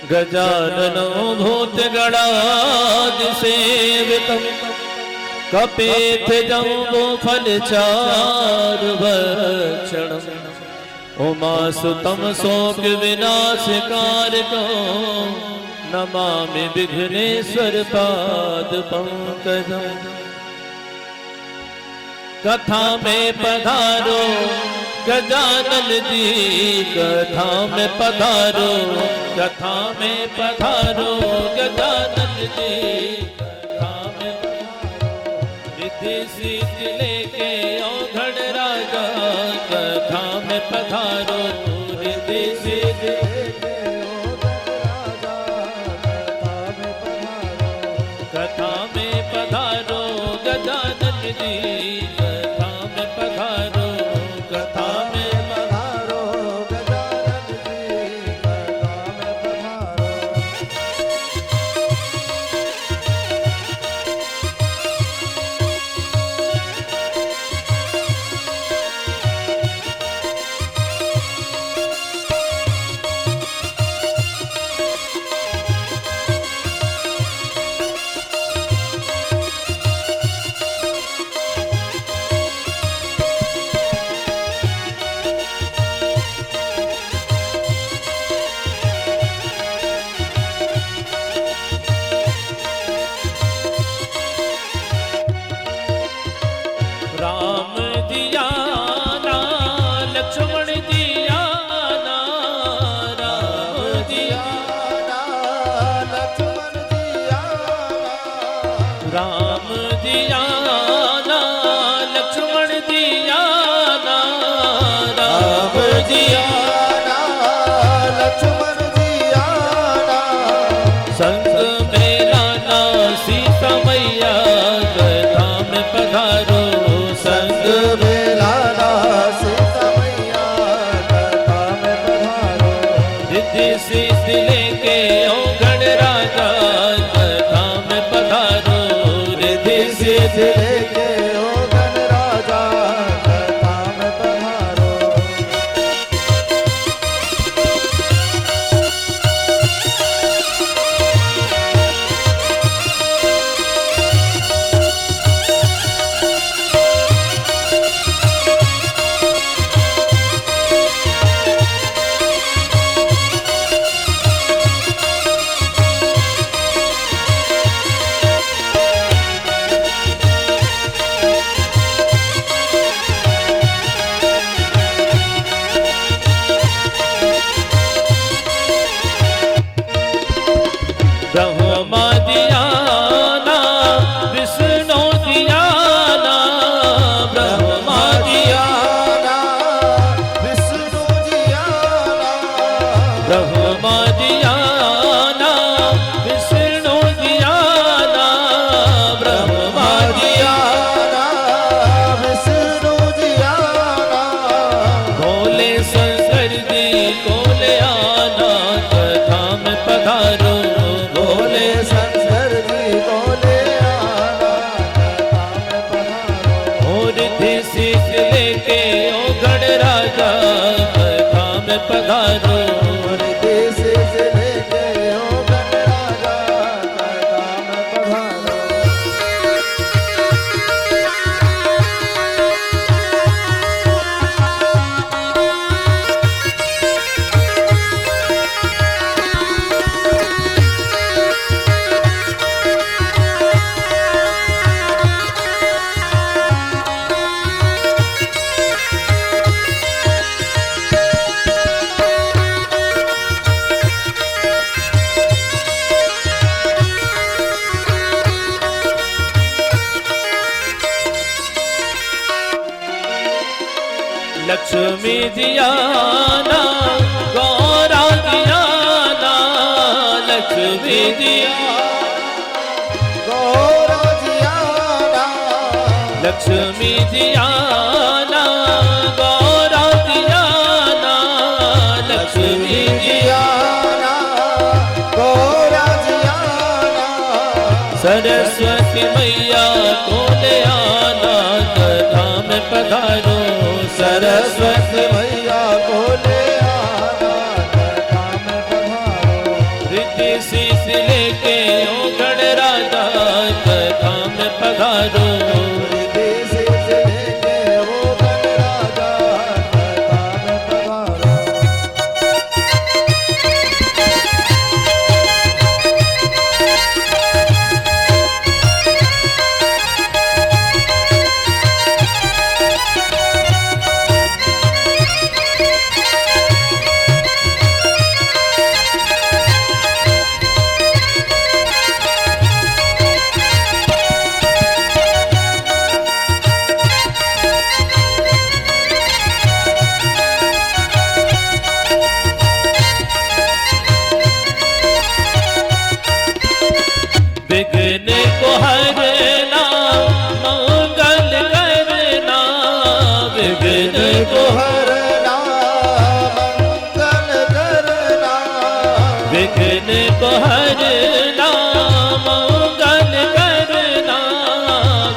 गजाननो भूतगणादिसेवितं कपेथ जम्बो फलचारुभक्षणम् उमासुतं शोक विनाशकारको नमामि विघ्नेश्वर पाद पंकजम्। कथा में पधारो गजानन जी, कथा में पधारो, कथा में पधारो गजानन जी, कथा में रिद्धि सिद्धि लेके औघड़ राजा, कथा में पधारो रिद्धि सिद्धि लेके औघड़ राजा, कथा में पधारो गजानन जी, कथा में पधारो, कथा में पधारो गजानन जी, कथा में पधारो। राम दिया ना लक्ष्मण दिया ना, राम दिया ना लक्ष्मण दिया ना, राम दिया ना लक्ष्मण दिया ना, राम दिया ना लक्ष्मण दिया ना, संग में लाना सीता मैया, कथा में पधारो संग में लाना सीता मैया, कथा में पधारो रिद्धि सिद्धि लेके औघड़ राजा, कथा में पधारो रिद्धि सिद्धि लेके औघड़ राजा, कथा में पधारो। ब्रह्मा दिया ना विष्णु दिया ना, ब्रह्मा दिया ना विष्णु दिया ना, ब्रह्मा दिया ना विष्णु दिया ना, ब्रह्मा दिया ना विष्णु दिया ना, भोले शंकर जी कोले आना, कथा में पधारो भोले शंकर जी बोले आना, कथा में पधारो और रिद्धि सिद्धि लेके औघड़ राजा, कथा में पधारो रिद्धि सिद्धि लेके औघड़ राजा, कथा में पधारो। लक्ष्मी दिया ना गौरा दिया ना, लक्ष्मी दिया गौरा दिया ना, लक्ष्मी दिया ना गौरा दिया ना, लक्ष्मी दिया ना गौरा दिया ना, सरस्वती मैया को ले आना, कथा में पधारो सरस्वती मैया को ले आना, कथा में पधारो सीस लेके ओ गणराजा कथा में पधारो। विघ्न को हरना मंगल करना, विघ्न को हरना मंगल करना, विघ्न को हरना मंगल करना,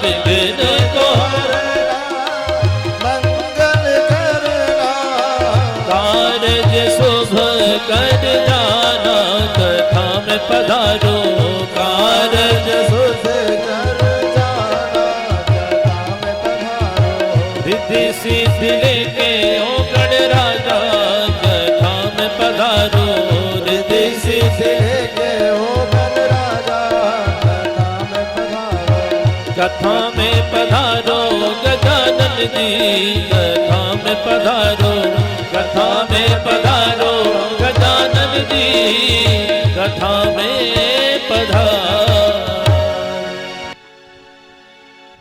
विघ्न को हरना मंगल करना, कारज शुभ कर जाना कथा में पधारो। कारज शुभ कर जाना कथा में पधारो। रिद्धि सिद्धि लेके ओ गणराजा कथा में पधारो। रिद्धि सिद्धि लेके ओ गणराजा कथा में पधारो। गजानन जी कथा में पधारो। कथा में पधारो गजानन जी कथा में पधारो।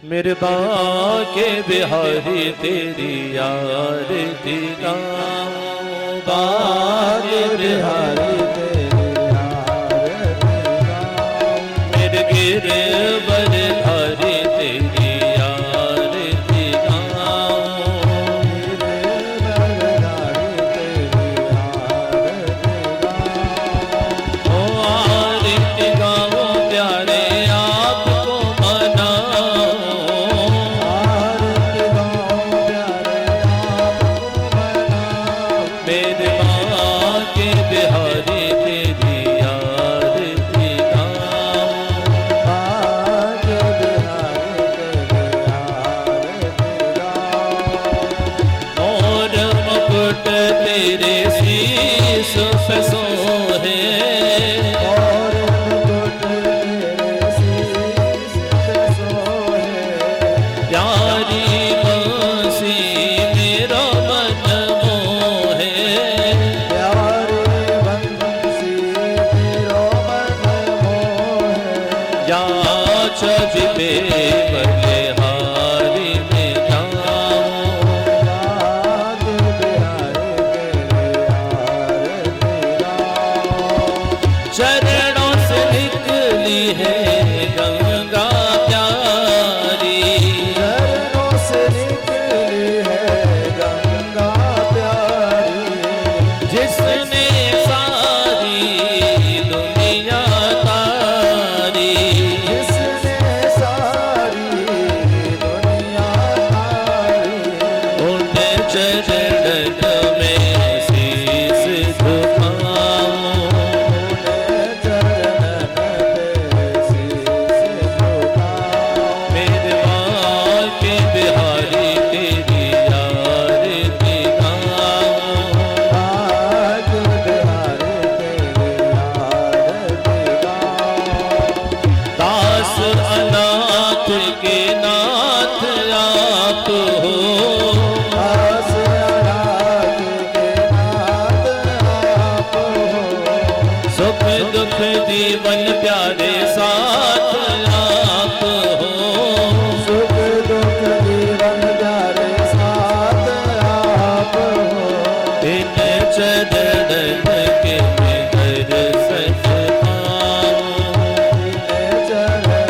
मेरे बाके बिहारी तेरी आरती गाऊं, बाके बिहारी तेरी आरती गाऊं, मेरे गिरवर धारी तेरी आरती गाऊं, गिरवर धारी तेरी आरती गाऊं। ओ आरती गाऊं प्यारे आपको मनाऊं, आरती गाऊं प्यारे आपको मनाऊं, मेरे बाके बिहारी तेरी आरती गाऊं, बाके बिहारी तेरी आरती गाऊं। और मुकुट तेरे शीश पे सोहे, और मुकुट तेरे शीश पे सोहे, प्यारी बंसी मेरा मन मोहे, प्यारी बंसी मेरा मन मोहे, या छवि पे बलिहारी में जाऊं, बाके बिहारी तेरी आरती गाऊं। चरणों से निकली है गंगा प्यारी, चरणों से निकली है गंगा प्यारी, जिसने सारी दुनिया तारी, जिसने सारी दुनिया तारी, उन चरण में शीश झुकाऊं, उन चरण में शीश झुकाऊं, मेरे बाके बिहारी तेरी आरती गाऊं, बाके बिहारी तेरी आरती गाऊं। दास अनाथ के नाथ आप हो, दास अनाथ के नाथ आप हो, सुख दुख जीवन प्यारे साथ आप हो, सुख दुख जीवन प्यारे साथ आप हो, इन चरण के मैं दर्शन पाऊं, इन चरण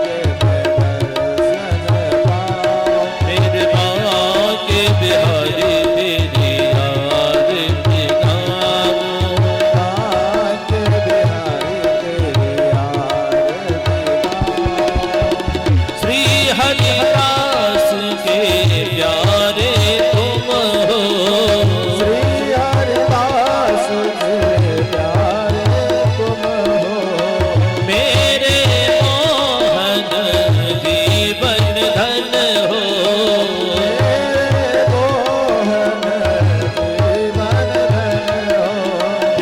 के मैं दर्शन पाऊं, मेरे बाके बिहारी तेरी आरती गाऊं, बाके बिहारी तेरी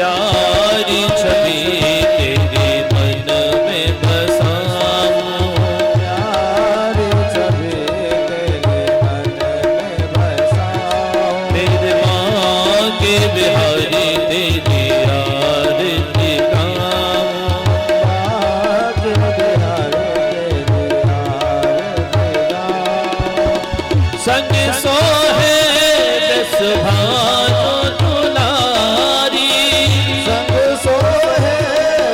प्यारी छवि तेरे मन में बसाऊं, प्यारी छवि तेरे मन में बसाऊं, मेरे माँ के बिहारी तेरी आरती गाऊं, आज बिहारी तेरी आरती गाऊं, संग सोहे दस भानु दुलारी, संग सोहे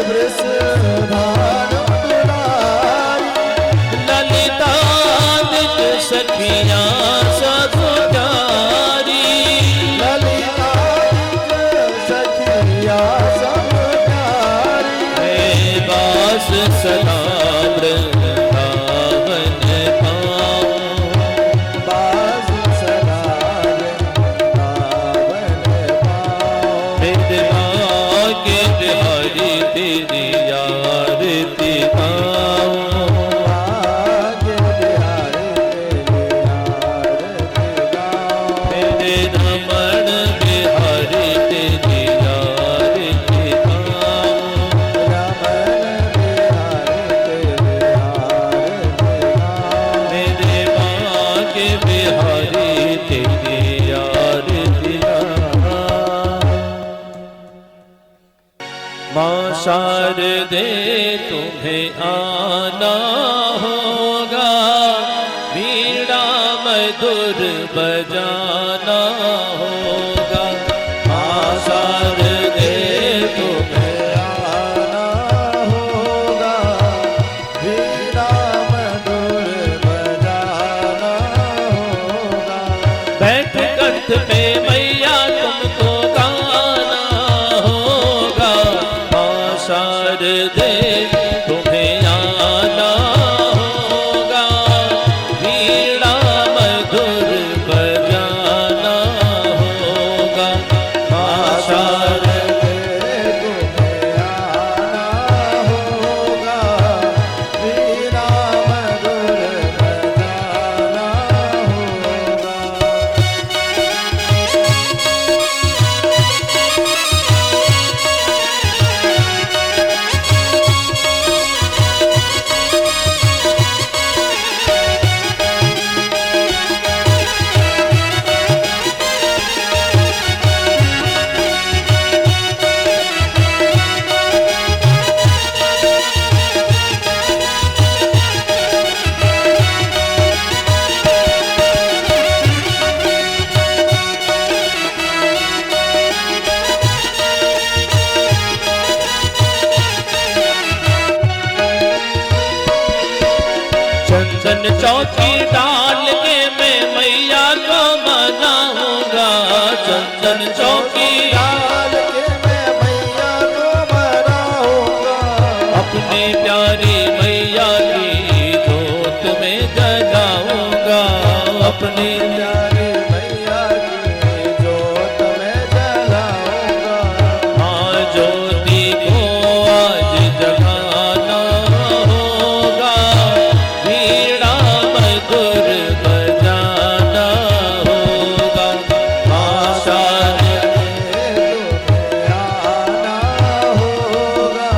वृषभानु दुलारी, ललिता नित सखियाँ सब प्यारी, ललिता सखिया सब प्यारी, मैं बास सदा वृंदावन पाऊं, बाज सदा वृंदावन पाऊं, मेरे माँ के बिहारी तेरी आरती गाऊं, भाग्य बिहारी तेरी आरती गाऊं, मेरे रमण बिहारी तेरी आरती गाऊं, रमण बिहारी तेरी आरती गाऊं, मेरे माँ के बिहारी तेरी आरती गाऊं। माँ शारदे तुम्हें आना होगा, वीणा मधुर बजाना होगा, माँ शारदे तुम्हें आना होगा, वीणा मधुर बजाना होगा, बैठ कंठ में मैया तुमको गाना होगा, माँ शारदे तुम्हें आना होगा, वीणा मधुर बजाना होगा, माँ शारदे तुम्हें आना होगा, वीणा मधुर बजाना होगा। चंदन चौकी डाल के मैं मैया को मनाऊंगा, चंदन चौकी डाल के मैं मैया को मनाऊंगा, अपने प्यारी मैया की जोत में जलाऊंगा, अपने प्यारी मैया की जोत में जलाऊंगा, माँ ज्योति को आज जगाना होगा, वीणा मधुर बजाना होगा, माँ शारदे तुम्हें आना होगा,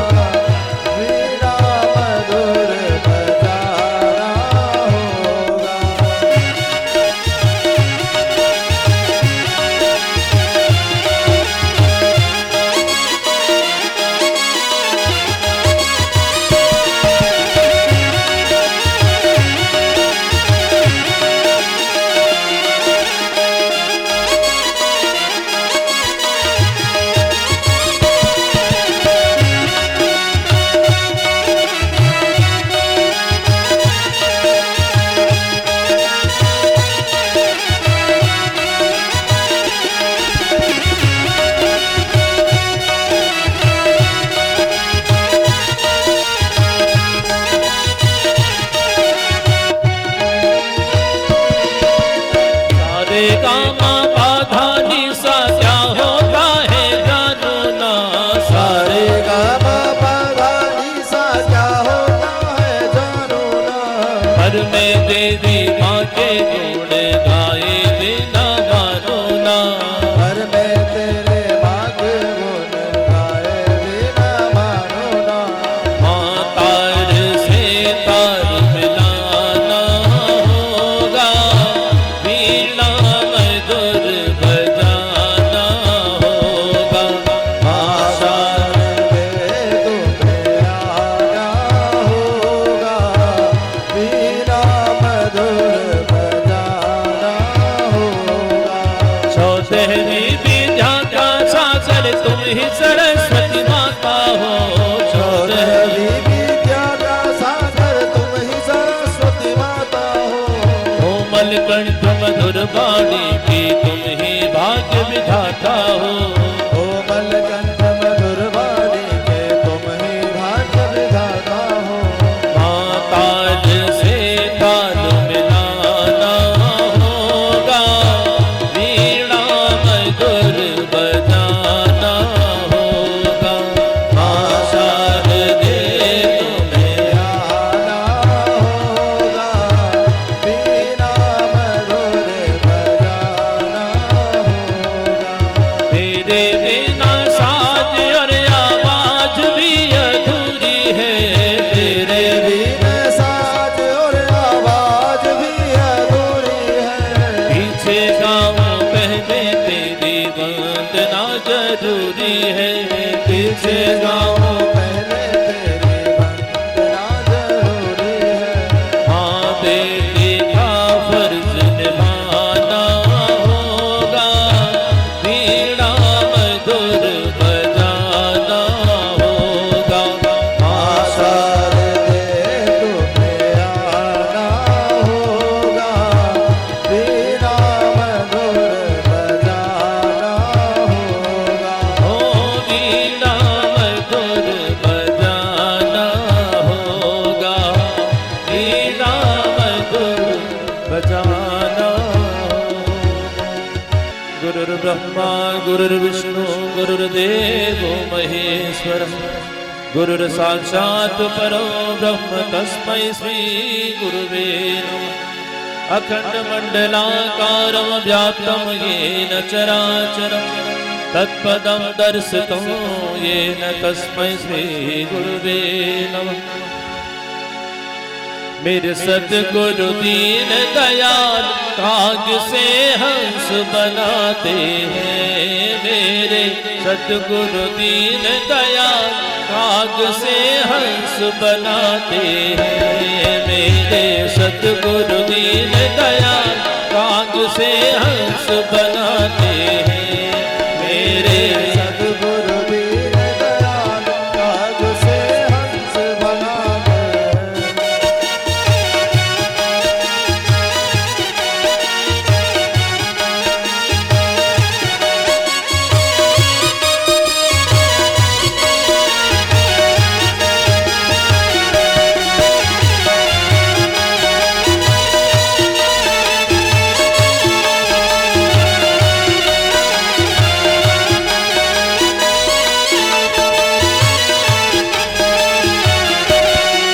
वीणा मधुर बजाना होगा। पीछे गाऊं पहले तेरी वंदना जरूरी है। माँ बेटी का फर्ज निभाना होगा, वीणा मधुर बजाना होगा। माँ शारदे तुम्हें आना होगा, वीणा मधुर बजाना होगा। ओ वीणा मधुर बजाना होगा, वीणा मधुर बजाना होगा। गुरुर्ब्रह्मा गुरुर्विष्णु गुरुर्देवो महेश्वर, गुरुर् साक्षात् परो ब्रह्म तस्मै श्री गुरुवे नमः। अखण्डमण्डलाकारं व्याप्तं येन चराचरं तत्पदं दर्शितं येन तस्मै श्री गुरुवे नमः। मेरे सतगुरु दीन दयाल काग से हंस बनाते हैं, मेरे सतगुरु दीन दयाल काग से हंस बनाते हैं। मेरे सतगुरु दीन दयाल काग से हंस बनाते हैं। मेरे सद्गुरु दीन दयाल काग से हंस बनाते हैं।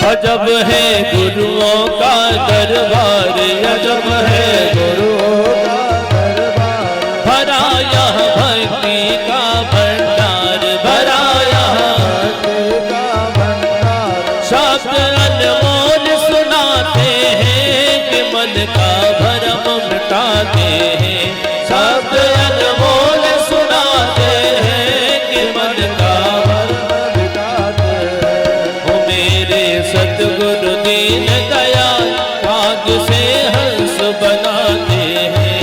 अजब है गुरुओं का दरबार, अजब है गुरुओं का दरबार, भरा यहाँ भक्ति का भंडार, भरा यहाँ भक्ति का भंडार। शब्द अनमोल सुनाते हैं कि मन का भरम मिटाते हैं। शब्द अनमोल सुनाते हैं कि मन का भरम मिटाते हैं। ओ मेरे सतगुरु दीन दयाल काग से हंस बनाते हैं।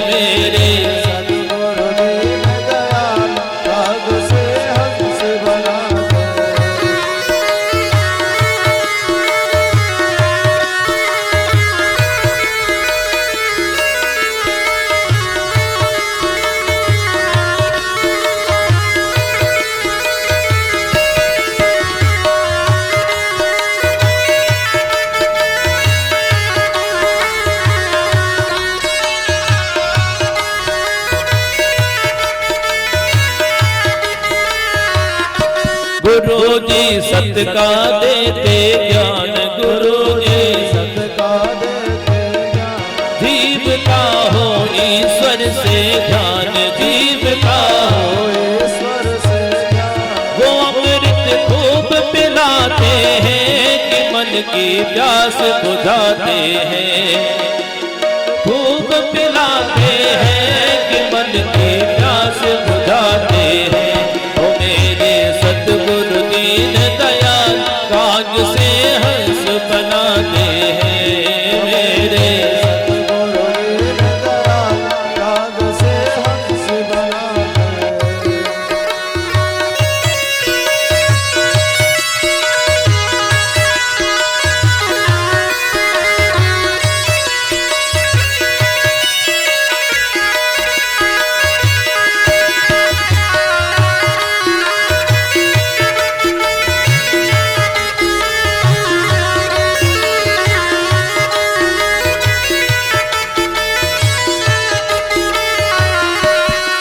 मेरे सद्गुरु दीन दयाल काग से हंस बनाते हैं। गुरु जी सत का देते ज्ञान, गुरु जी सदका देते ज्ञान, जीव का हो ईश्वर से ध्यान, जीव का हो ओ ईश्वर से ज्ञान। वो अमृत खूब पिलाते हैं कि मन की प्यास बुझाते हैं। खूब पिलाते हैं कि मन की प्यास बुझाते हैं। ओ मेरे सतगुरु दीन दयाल काग से हंस बनाते हैं। मेरे सद्गुरु दीन दयाल काग से हंस बनाते हैं।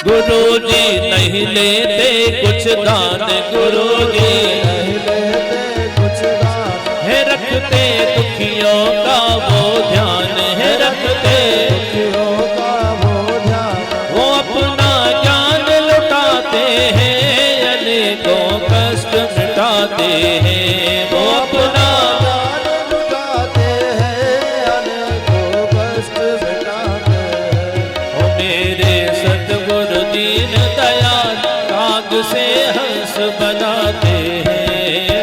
गुरु जी नहीं लेते कुछ दान, गुरु जी नहीं लेते कुछ दान, है रखते दुखियों का वो ध्यान, है रखते दुखियों का वो ध्यान। वो अपना ज्ञान लुटाते हैं, अनेकों कष्ट मिटाते हैं। वो अपना ज्ञान लुटाते हैं, अनेकों कष्ट मिटाते हैं। ओ मेरे सतगुरु दीन दयाल काग से हंस बन बनाते हैं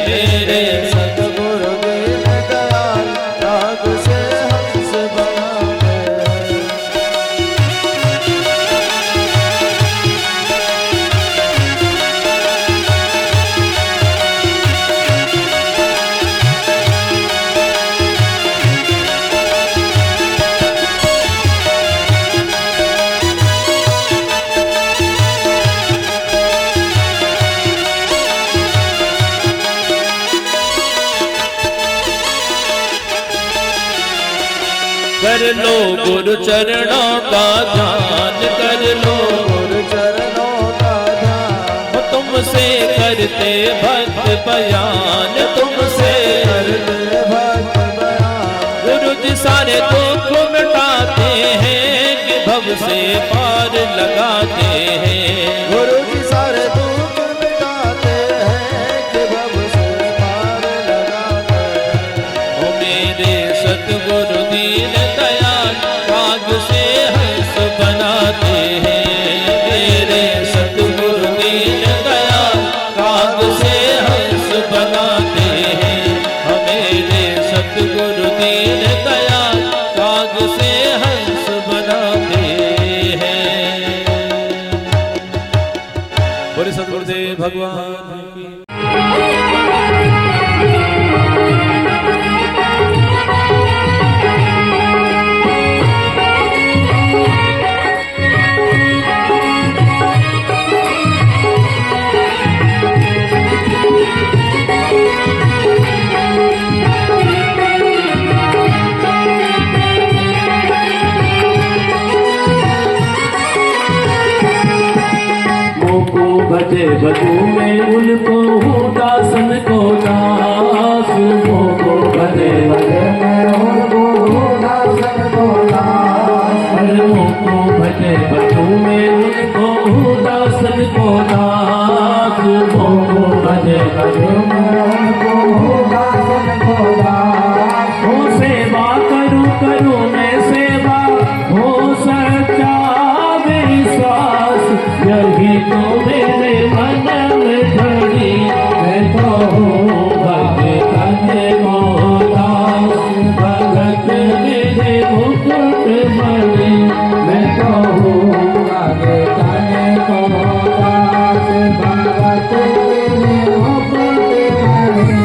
मेरे सतगुरु दीन दयाल राग से हंस बनाते हैं। कर लो गुरु चरणों का ध्यान कर लो गुरु चरणों का ध्यान तुमसे करते भक्त बयान तुमसे करते भक्त बयान। गुरु जी सारे दुख मिटाते हैं कि भव से पार लगाते हैं गुरु जी सारे दुख मिटाते हैं कि भव से पार लगाते हैं। ओ मेरे सतगुरु दीन दयाल राग से हंस बनाते हैं मेरे सतगुरु दीन दयाल राग से हंस बनाते हैं मेरे सतगुरु दीन दयाल राग से हंस बनाते हैं। बोले सतगुरुदेव भगवान की। भजे बजू में उनको हूँ दासन को दास मोको भजे भजे में उनको हूँ दासन को दास मोको भजे बजू में उनको हूँ दासन को दास मोको भजे बजू में उनको हूँ दासन को दास हो सेवा करूँ करूँ मैं सेवा हो सच्चा विश्वास यही तो मेरे मन में खड़ी मैं तो हूँ भगत को दास भगत मेरे मुकुट मणि मैं तो हूँ भगत को दास भगत मेरे मुकुट मणि।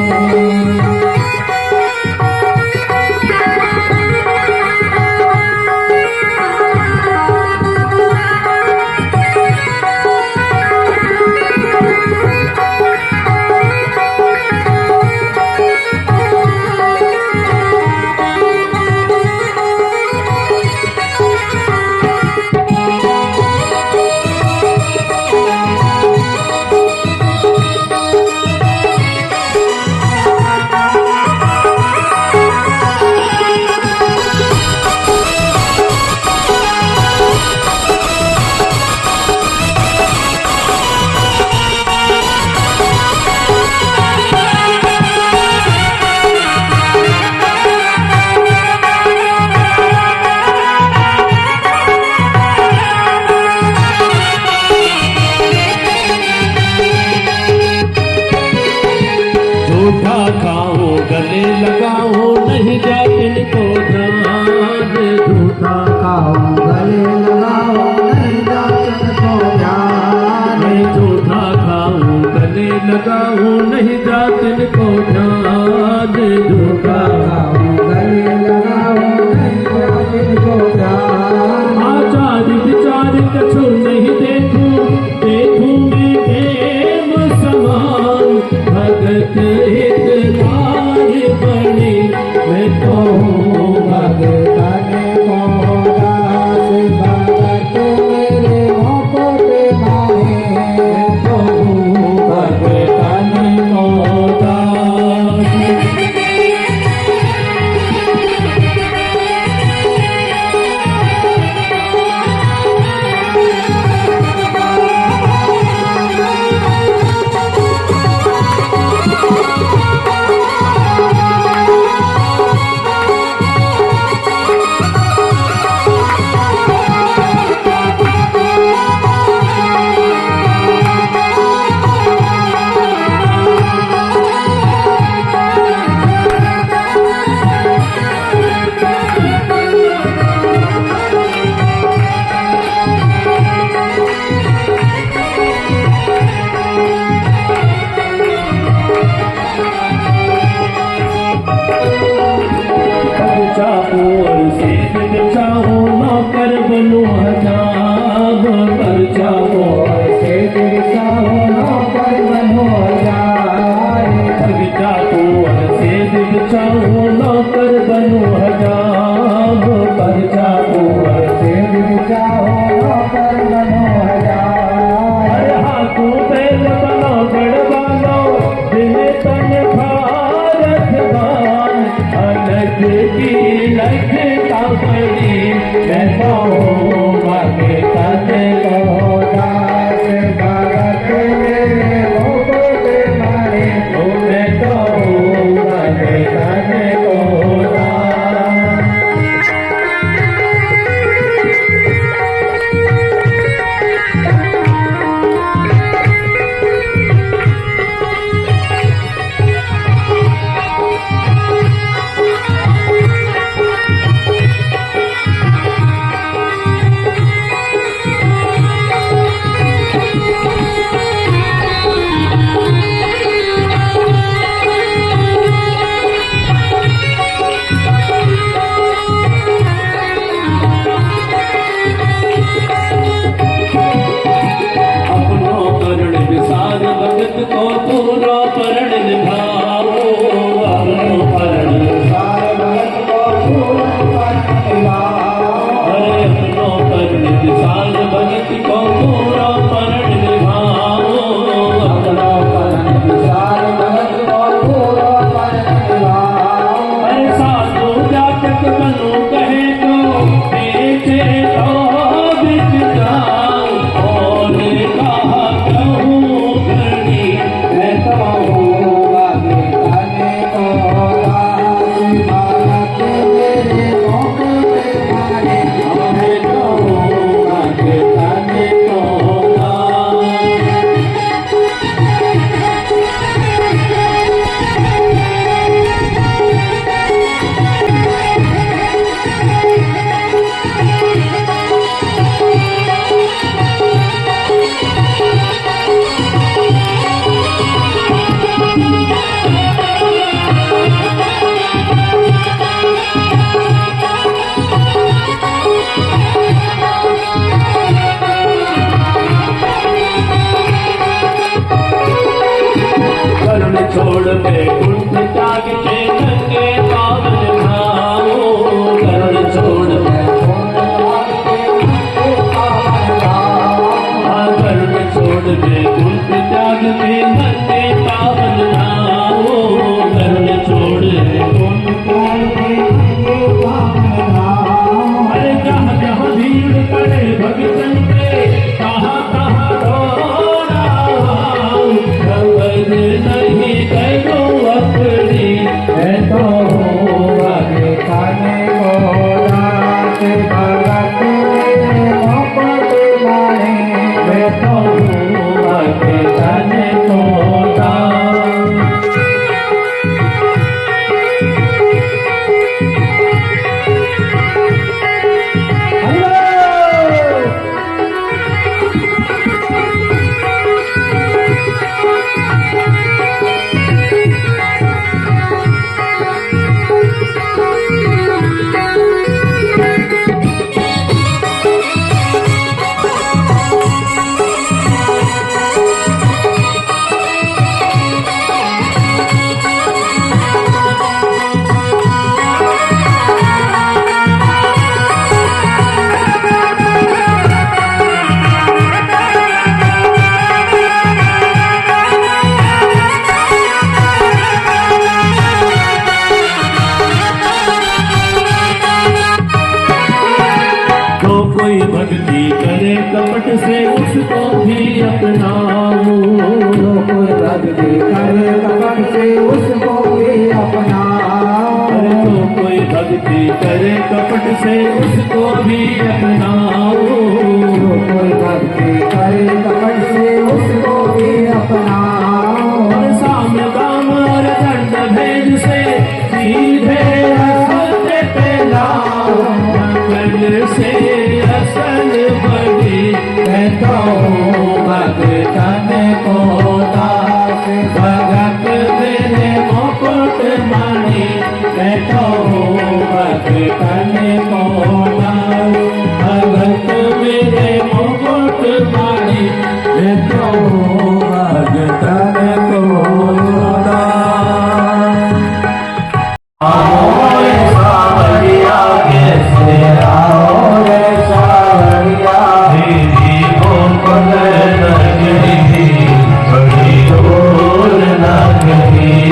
झूठा खाओ गले लगाओ नहीं जातिन को ध्यान झूठा खाओ गले लगाओ नहीं जातिन को ध्यान झूठा खाओ गले लगाओ नहीं जातिन को ध्यान झूठा खाओ गले लगाओ नहीं जातिन को ध्यान। आचार विचार कछु नहीं देखूं देखूं मैं प्रेम समान भगत हितकार बने मैं तो हूँ भगत को दास भगत मेरे मुकुट मणि मैं तो हूँ भगत को दास। तन भारत गान अलग की लगता बड़ी मैं तो भाग्य तन को दास भगत मेरे मुकुट मारे मैं तो भाग्य तन को दास भगत को पूरा परण निभाओ अपनो परण सार भगत को पूरा परण निभाओ अरे अपनो परण सार भगत को पूरा परण निभाओ अपनो परण सार भगत को पूरा परण निभाओ अरे साधु जातक बनो कहे तो पीछे तो बिक जाओ और कहा कहूँ छोड़ के कुंठ त्याग के नंगे पावन भाओ करण छोड़ के करण छोड़ के कुंठ त्याग के नंगे पावन भाओ करण छोड़ के कुंठ त्याग के नंगे पावन भाओ अरे जहाँ जहाँ भीड़ पड़े भगतन के कहाँ कहाँ रोना नहीं करो अपनी है तो भाग्य खाने को दास भगत मेरे मुकुट मारे है तो भाग्य खाने को कोई भक्ति करे कपट से उसको भी अपनाओ कोई भक्ति करे कपट से उसको भी अपनाओ तो कोई भक्ति करे कपट से उसको भी अपनाओ कोई भक्ति करे कपट से उसको भी अपनाओ और साम्य काम और दंड भेद से सीधे रास्ते पे लाओ से असल बड़ी मैं तो भगतन को दास भगत मेरे मुकुट मारे मैं तो भगतन को दास भगत मेरे मुकुट मारे मैं तो भगतन को दास आओ सावरिया कैसे आओ रे सावरिया तेरी गोपन नगरी बड़ी दूर नगरी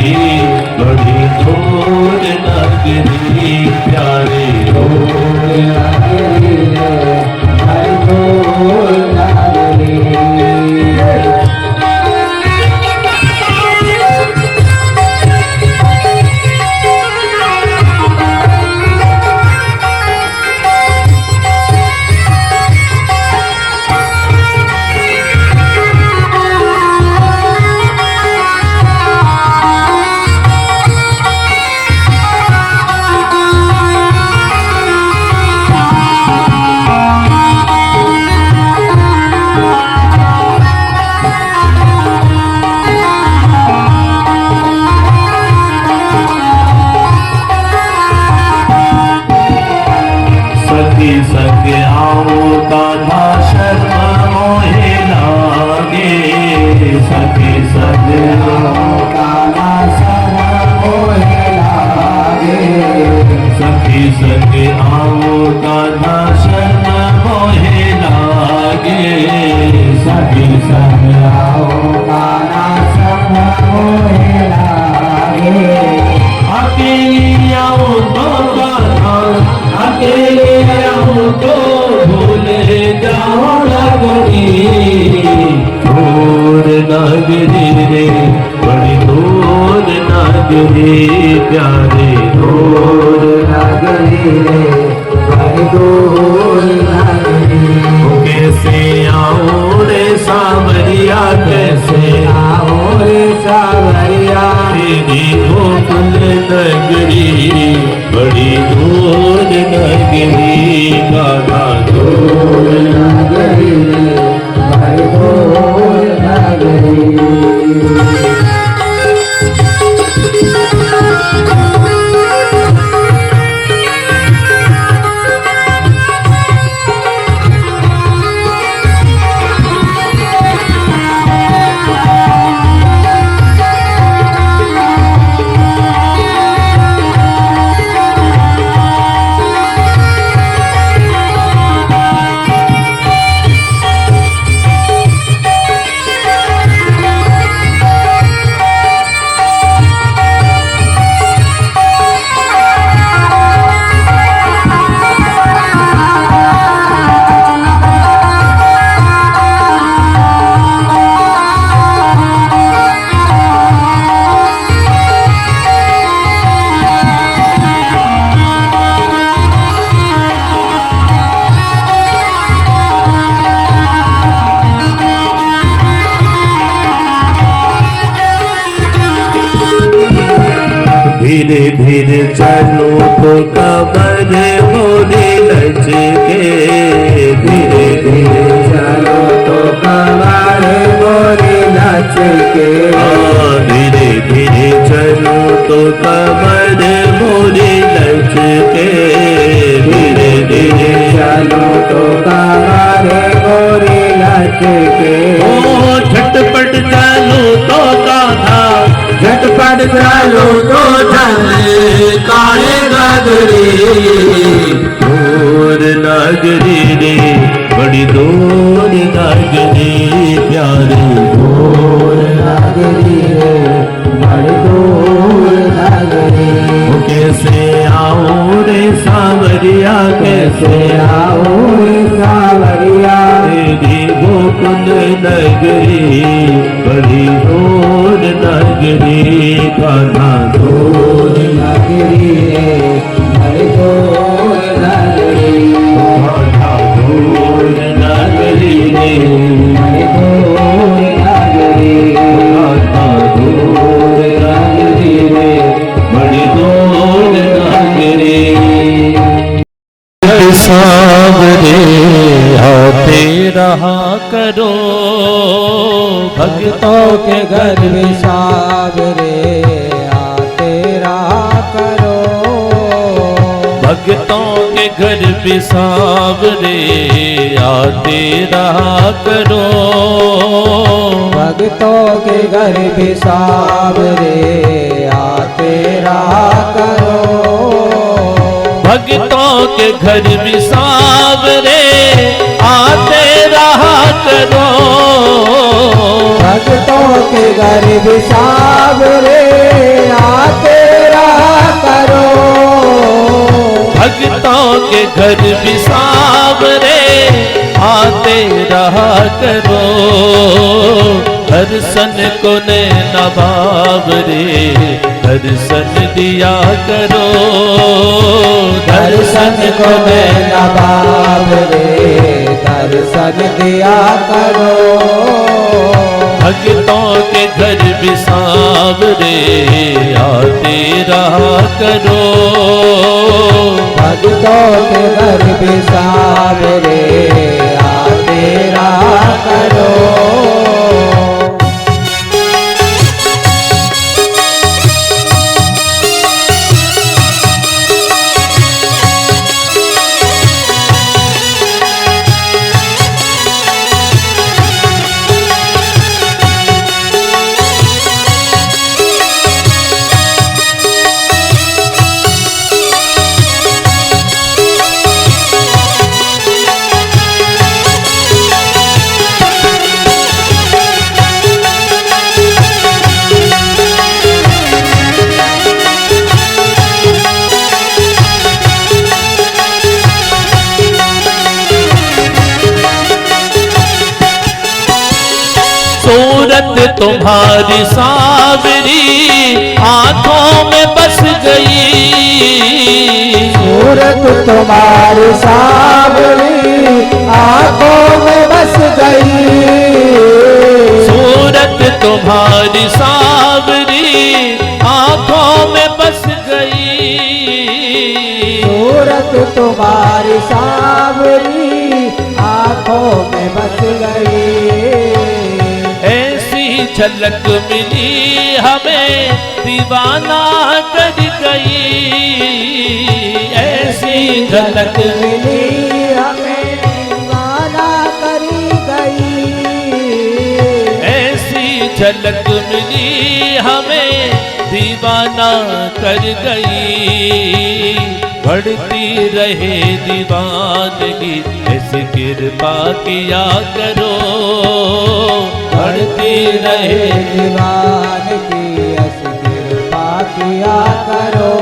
बड़ी दूर नगरी प्यारे दूर नगरी बड़ी दूर नगरी सके आओ कान्हा शर्मा मोहे लागे सके आओ कान्हा शर्मा मोहे लागे सके आओ कान्हा शर्मा मोहे लागे सके आओ कान्हा शर्मा मोहे लागे अकेली आओ तो कान्हा अकेले आओ तो भूल जाओ नगरी दूर नगरी रे बड़ी दूर नगरी प्यारे दूर नगरी रे बड़ी दूर नगरी कैसे आओ रे सावरिया कैसे आओ रे सावरिया तेरी गोकुल नगरी बड़ी दूर नगरी कान्हा दूर नगरी बड़ी दूर नगरी धीरे धीरे चलो तो कमर मोरी लचके धीरे धीरे चलो तो कमर मोरी लचके धीरे धीरे चलो तो कमर मोरी लचके धीरे धीरे चलो तो कमर मोरी लचके ओ झटपट चलो तो कान्हा झटपट चलो तो चले काले नगरी दूर नगरी रे बड़ी दूर नगरी प्यारे दूर नगरी रे बड़ी दूर नगरी कैसे आओ रे सावरिया कैसे आओ रे सावरिया तेरी गोकुल नगरी बड़ी दूर नगरी कान्हा दूर नगरी रे बड़ी दूर नगरी कान्हा दूर नगरी रे बड़ी दूर नगरी कान्हा दूर नगरी रे बड़ी दूर नगरी सावरे आते रहा करो भक्तों के घर में सावरे आते रहा करो भक्तों के घर में सावरे आते रहा करो भक्तों के घर में सावरे आते रहा करो भक्तों के घर में सावरे आते रहा करो भक्तों के घर में सावरे करो, दर्शन को नैना बाबरे दर्शन दिया करो, दर्शन को नैना बाबरे दर्शन दिया करो, भक्तों के घर भी सांवरे आते रहा करो, भक्तों के घर भी सांवरे आते रहा करो। सूरत तुम्हारी सांवरी आंखों में बस गई, सूरत तुम्हारी सांवरी आंखों में बस गई, सूरत तुम्हारी सांवरी आंखों में बस गई, सूरत तुम्हारी सांवरी आंखों में बस गई। झलक मिली हमें दीवाना कर गई, ऐसी झलक मिली हमें दीवाना कर गई, ऐसी झलक मिली हमें दीवाना कर गई, बढ़ती रहे दीवानगी ऐसी कृपा किया करो, बढ़ती रहे दीवानगी ऐसी कृपा किया करो,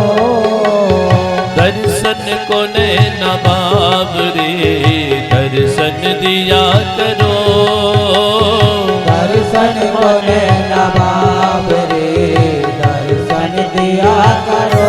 दर्शन को नैना बाबरे दर्शन दिया करो, दर्शन को नैना बाबरे दर्शन दिया करो।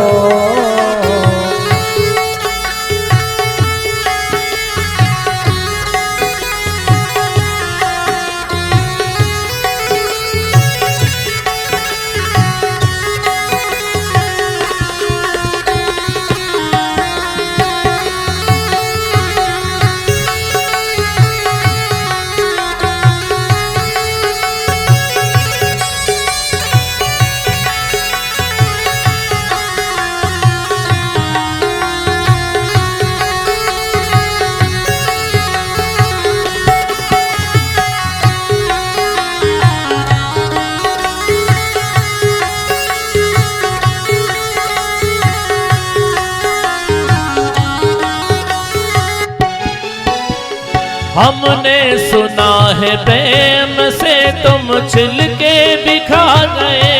हमने सुना है प्रेम से तुम छिलके बिखा गए,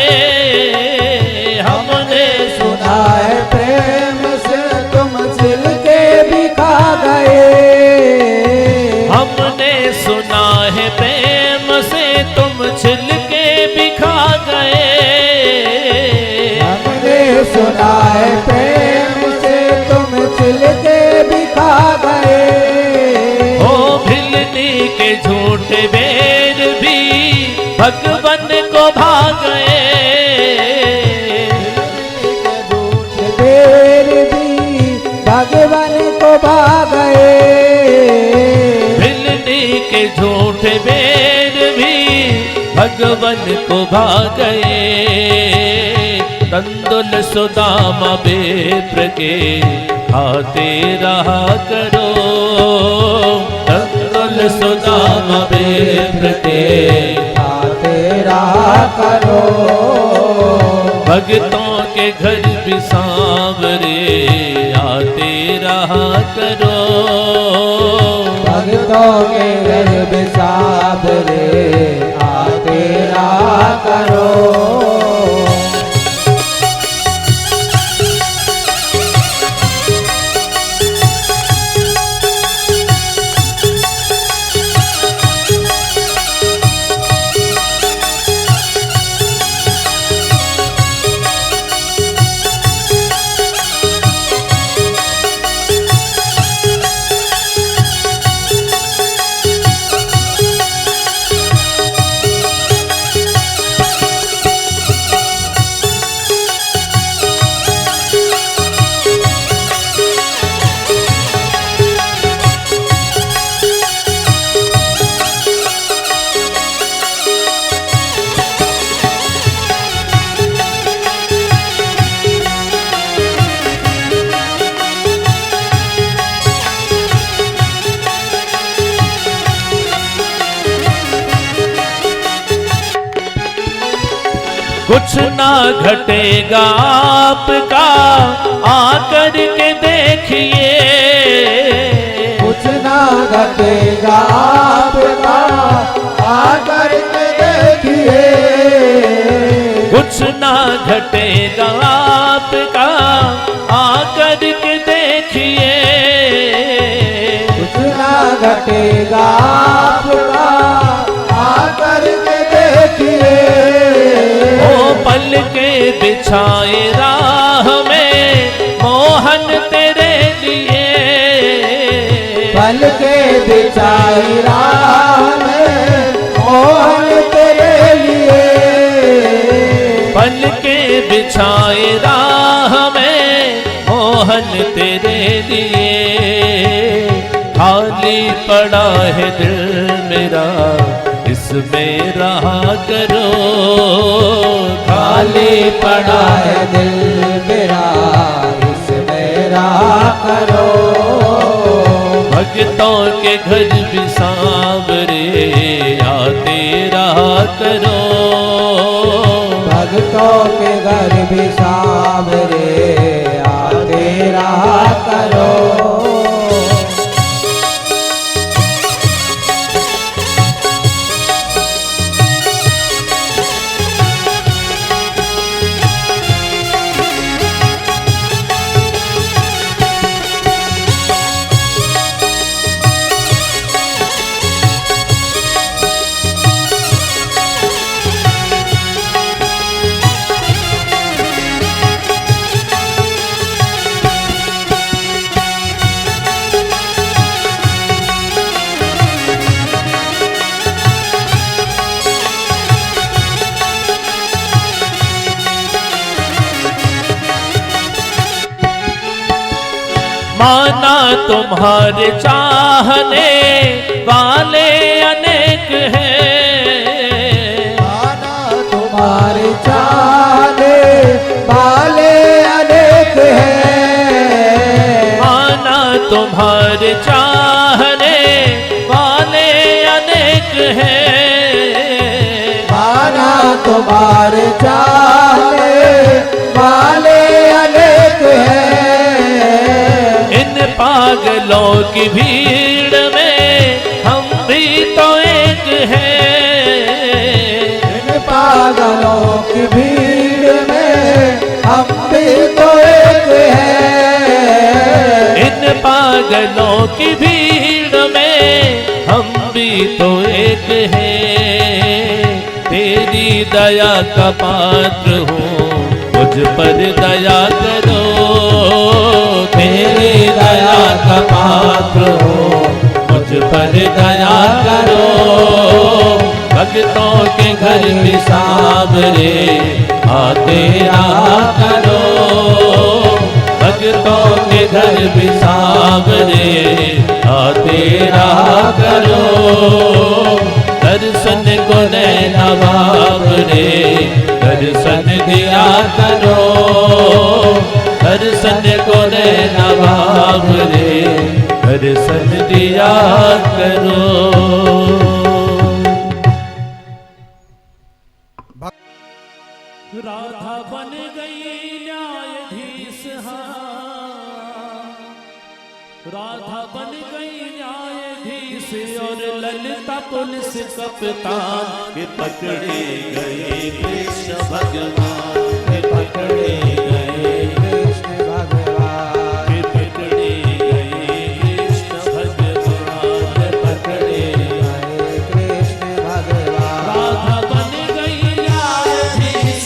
हमने सुना है प्रेम से तुम छिलके बिखा गए, हमने सुना है प्रेम से तुम छिलके बिखा गए, हमने सुना है प्रेम से तुम छिलके बिखा गए, के झूठे बेर भी भगवन को भाग गए, झूठे बेर भी भगवन को भाग गए, भिलनी के झूठे बेर भी भगवन को भाग गए, तंदुल सुदामा बेप्र के खाते रहा करो, तंदुल सुदामा बेप्र के खाते रहा करो, भक्तों के घर भी सांवरे आते रहा करो, भक्तों के घर भी सांवरे आते रहा करो। कुछ ना घटेगा आपका आकर के देखिए, कुछ ना घटेगा आपका आकर के देखिए, कुछ ना घटेगा आपका आकर के देखिए, कुछ ना घटेगा आपका आकर के देखिए। ओ पल के बिछाए राह में मोहन तेरे लिए, पल के बिछाई राह में मोहन तेरे लिए, पल के बिछाए राह में मोहन तेरे लिए। खाली पड़ा है दिल मेरा इसमें रहा करो, खाली पड़ा है दिल मेरा इसमें रहा करो। भक्तों के घर भी सांवरे आते रहा करो, भक्तों के घर भी सांवरे आते रहा करो। माना तुम्हारे चाहने वाले अनेक हैं, माना तुम्हारे चाहने वाले अनेक हैं, माना तुम्हारे चाहने वाले अनेक हैं, माना तुम्हारे चाहने वाले अनेक हैं। पागलों की भीड़ में हम भी तो एक हैं, इन पागलों की भीड़ में हम भी तो एक हैं, इन पागलों की भीड़ में हम भी तो एक हैं। तेरी दया का पात्र हूँ मुझ पर दया करो, तेरी दया का पात्र हो मुझ पर दया करो। भक्तों के घर भी सांवरे आते रहा करो, भक्तों के घर भी सांवरे आते रहा करो। दर्शन को नैना बाबरे दर्शन दिया करो, दर्शन को नैना बाबरे दर्शन दिया करो। राधा बन गई न्यायाधीश, राधा बन गई न्यायाधीश और ललिता पुलिस कप्तान के पकड़े गए कृष्ण भगवान, के पकड़े गए कृष्ण भगवान, के पकड़े गए कृष्ण भगवान, पकड़े गए कृष्ण भगवान। राधा बन गई न्यायाधीश,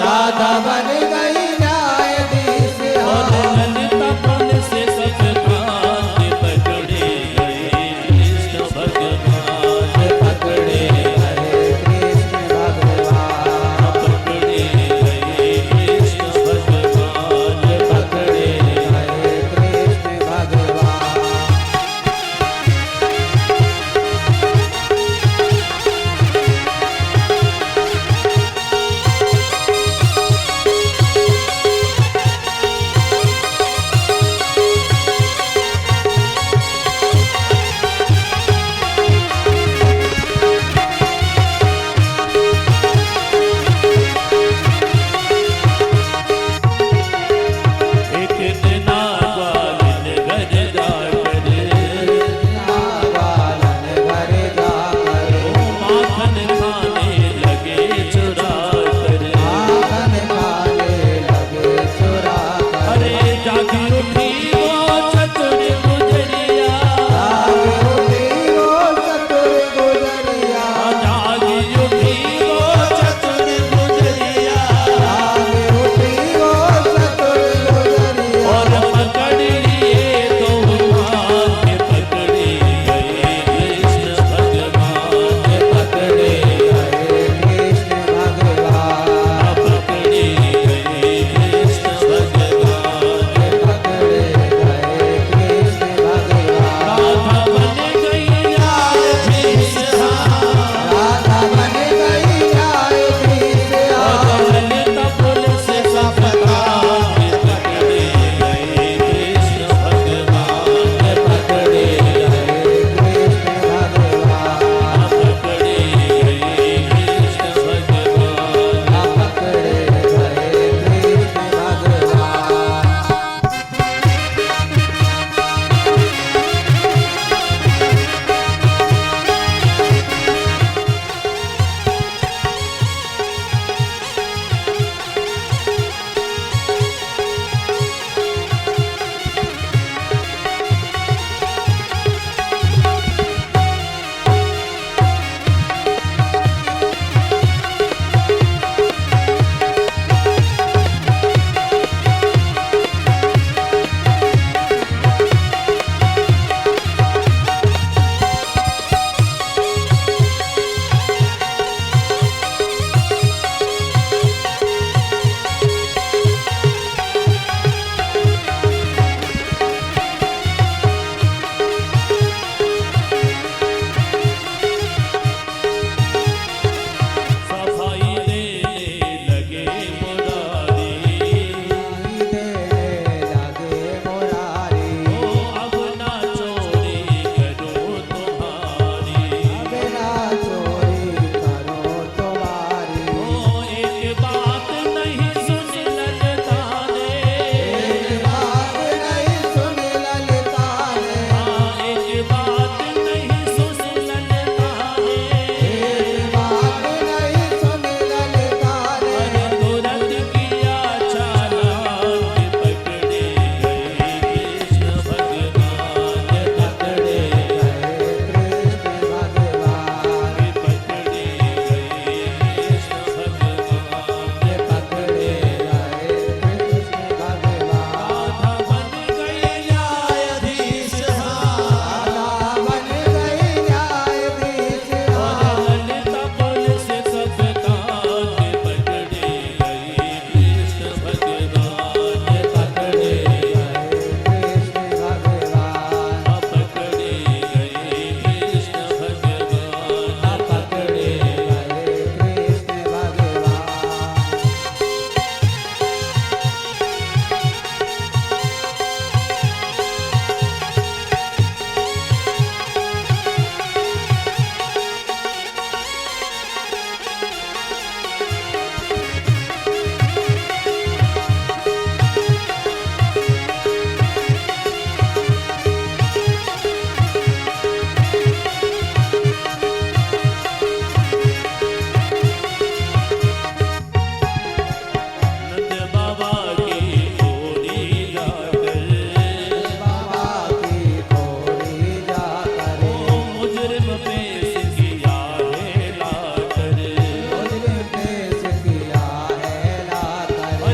राधा बन गई न्यायाधीश और ललिता पुलिस कप्तान के पकड़े गए कृष्ण भगवान, पकड़े गए कृष्ण भगवान, पकड़े गए कृष्ण भगवान, पकड़े गए कृष्ण भगवान।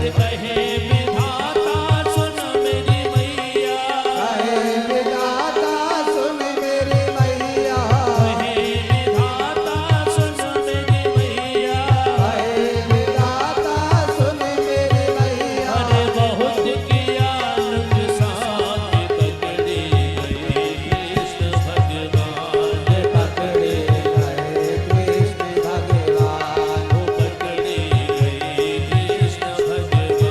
अरे कहे विधाता सुन मेरी मैया, कहे विधाता सुन मेरी मैया, कहे विधाता सुन मेरी मैया, कहे विधाता सुन मेरी मैया। अरे बहुत किया नुकसान पकड़े गए कृष्ण भगवान, पकड़े गए कृष्ण भगवान, वो पकड़े गए कृष्ण भगवान,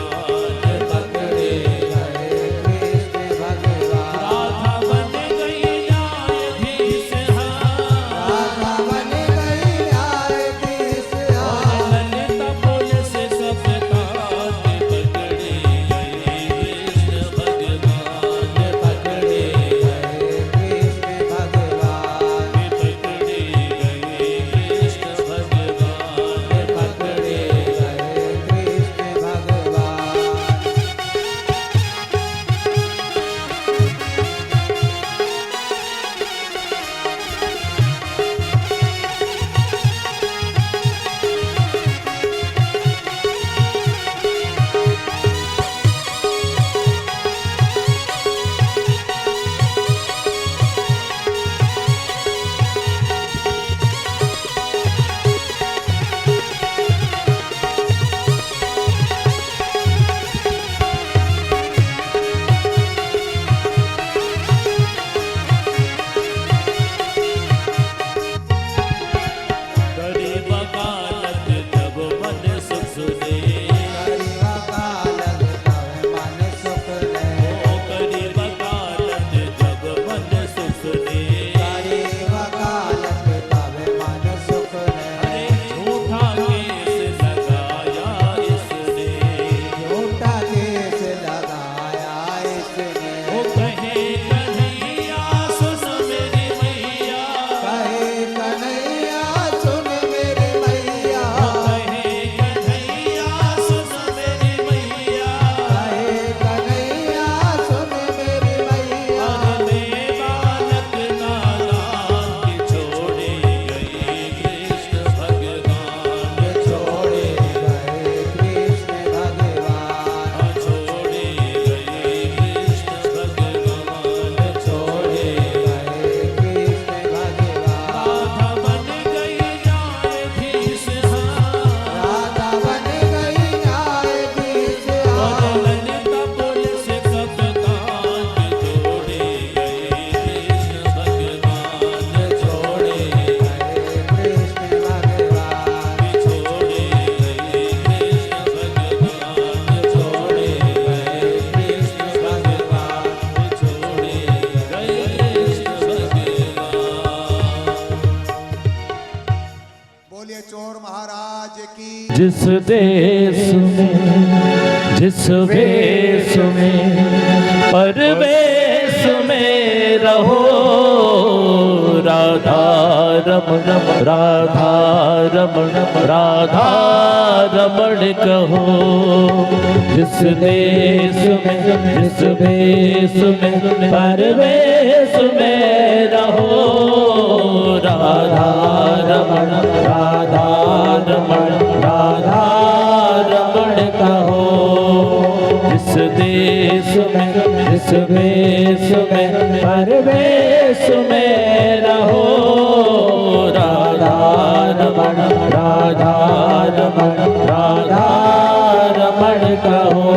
पकड़े गए कृष्ण भगवान। राधा बन गई न्यायाधीश, राधा बन गई न्यायाधीश, ललिता पुलिस सब काज पकड़े गए कृष्ण भगवान, पकड़े गए कृष्ण भगवान, पकड़े गए कृष्ण भगवान, पकड़े गए कृष्ण भगवान। गरीब बालक जब मन सुख दे, गरीबा बालक तब मन सुख ले, ओ गरीब बालक जब मन सुख दे, गरीबा बालक तब मन सुख ले। अरे झूठा केस लगाया इसने, झूठा केस लगाया इसने, ओ कहे कन्हैया सुन मेरी मैया, कहे कन्हैया सुन मेरी मैया, कहे कन्हैया सुन मेरी मैया, कहे कन्हैया सुन मेरी मैया। अरे बालक नादान की छोड़े गए कृष्ण भगवान, छोड़े गए कृष्ण भगवान, छोड़े गए कृष्ण भगवान, छोड़े गए कृष्ण भगवान। राधा बन गई न्यायाधीश, राधा बन गई न्यायाधीश, ललिता पुलिस सब काज छोड़े गए कृष्ण भगवान, छोड़े गए कृष्ण भगवान, छोड़े गए कृष्ण भगवान, छोड़े गए कृष्ण भगवान। छोड़े गए कृष्ण भगवान। बोलिए चोर महाराज की। जिस देश में जिस वेश में परवेश में रहो, राधा रमण राधा रमण राधा रमण कहो। जिस देश में जिस वेश में परवेश में रहो, राधा रमण राधा रमण राधा रमण कहो। जिस देश में जिस वेश में परवेश में रहो, राधा रमण राधा रमण राधा रमण कहो।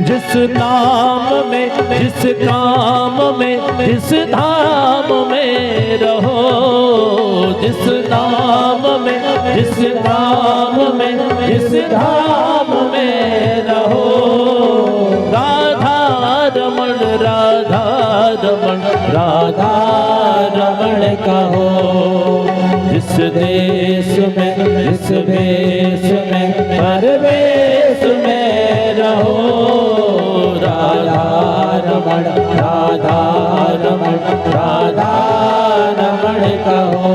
जिस नाम में जिस काम में जिस धाम में रहो, जिस नाम में जिस काम में जिस धाम में रहो, राधा रमण राधा रमण राधा रमण कहो। जिस देश में जिस वेश में परवेश रमण राधा रमण राधा रमण कहो।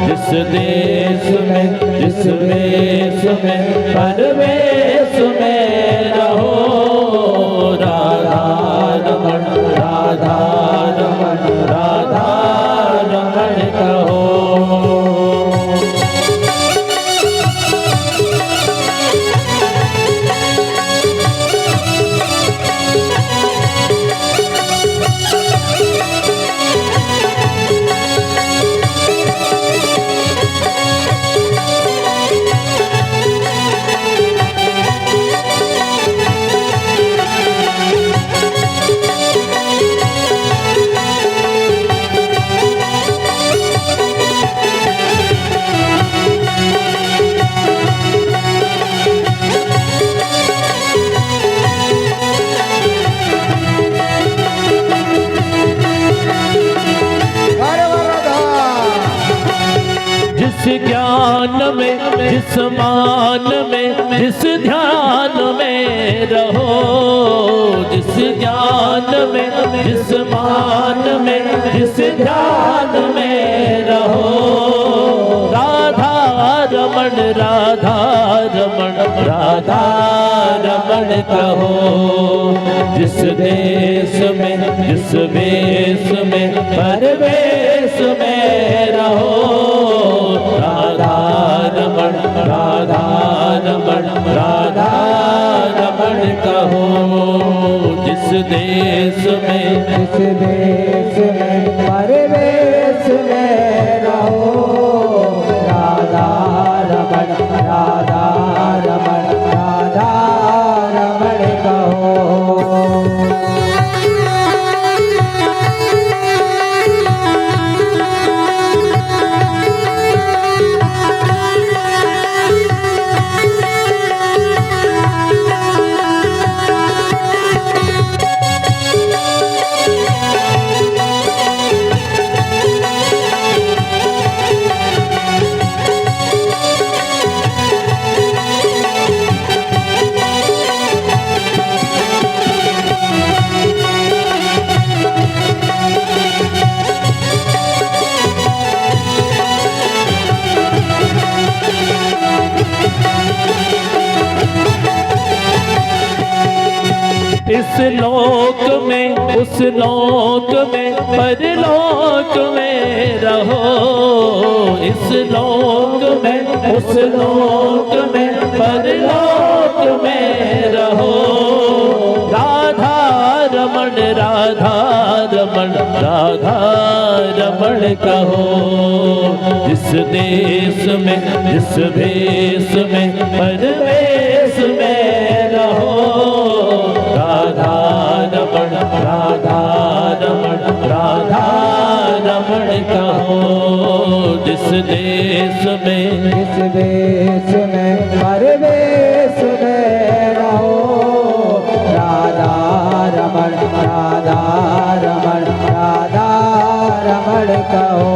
जिस देश में जिस वेश में परवेश में रहो, राधा रमण राधा रमण राधा रमण कहो। जिस ज्ञान में जिस मान में जिस ध्यान में रहो, जिस ज्ञान में जिस मान में जिस ध्यान में रहो, राधा रमण राधा रमण राधा रमण कहो। जिस देश में जिस वेश में परवेश में रहो, राधा रमण राधा रमण राधा रमण कहो। जिस देश में परवेश में रहो, राधा रमण राधा रमण राधा रमण कहो। इस लोक में उस लोक में परलोक में रहो, इस लोक में उस लोक में परलोक में रहो, राधा रमण राधा रमण राधा रमण कहो। जिस देश में जिस भेष में परवेश में रहो, राधा रमण राधा रमण राधा रमण कहो। जिस देश में परवेश में रहो, राधा रमण राधा रमण राधा रमण कहो।